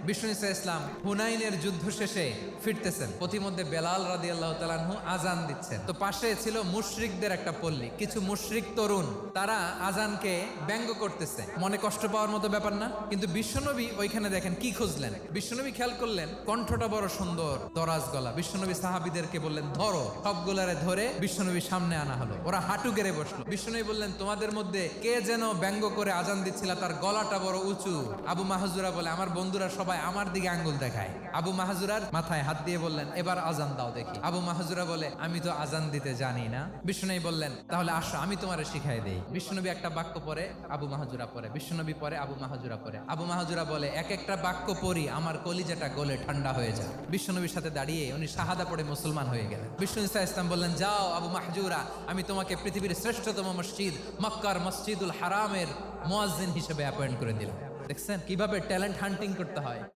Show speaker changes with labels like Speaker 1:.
Speaker 1: বিষ্ণু ইসা ইসলাম হুনাইনের যুদ্ধ শেষে ফিরতেছেন, পথিমধ্যে বেলাল রাদিয়াল্লাহু তাআলা আনহু আজান দিচ্ছেন। তো পাশে ছিল মুশরিকদের একটা পল্লী, কিছু মুশরিক তরুণ, তারা আজানকে ব্যঙ্গ করতেছে। মনে কষ্ট পাওয়ার মতো ব্যাপার না, কিন্তু বিশ্বনবী ওইখানে দেখেন কি খুঁজলেন। বিশ্বনবী খেয়াল করলেন কণ্ঠটা বড় সুন্দর, দরাজ গলা। বিশ্বনবী সাহাবীদেরকে বললেন ধরো, সবগুলারে ধরে বিশ্বনবী সামনে আনা হলো। ওরা হাঁটু গেড়ে বসলো। বিশ্বনবী বললেন তোমাদের মধ্যে কে যেন ব্যঙ্গ করে আজান দিচ্ছিল, তার গলাটা বড় উঁচু। আবু মাহজুরা বলে আমার বন্ধুরা সবাই আমার দিকে আঙ্গুল দেখায়। আবু মাহজুরার মাথায় হাত দিয়ে বললেন এবার আজান দাও দেখি। আবু মাহজুরা বলে আমি তো আজান দিতে জানি না। বিশ্বনবী বললেন তাহলে আসো আমি তোমারে শিখাই দেই। বিশ্বনবী একটা বাক্য পরে, আবু মাহজুরা পরে, বিশ্বনবী পরে, আবু মাহজুরা পরে। আবু মাহজুরা বলে এক একটা বাক্য পড়ি আমার কলিজাটা গলে ঠান্ডা হয়ে যায়। বিশ্বনবীর সাথে দাঁড়িয়ে উনি শাহাদা পড়ে মুসলমান হয়ে গেলেন। বিষ্ণু ইসা ইসলাম বললেন যাও আবু মাহজুরা, আমি তোমাকে পৃথিবীর শ্রেষ্ঠতম মসজিদ মক্কার মসজিদুল হারামের মুয়াজ্জিন হিসেবে অ্যাপয়েন্ট করে দিলাম। দেখছেন কিভাবে ট্যালেন্ট হান্টিং করতে হয়।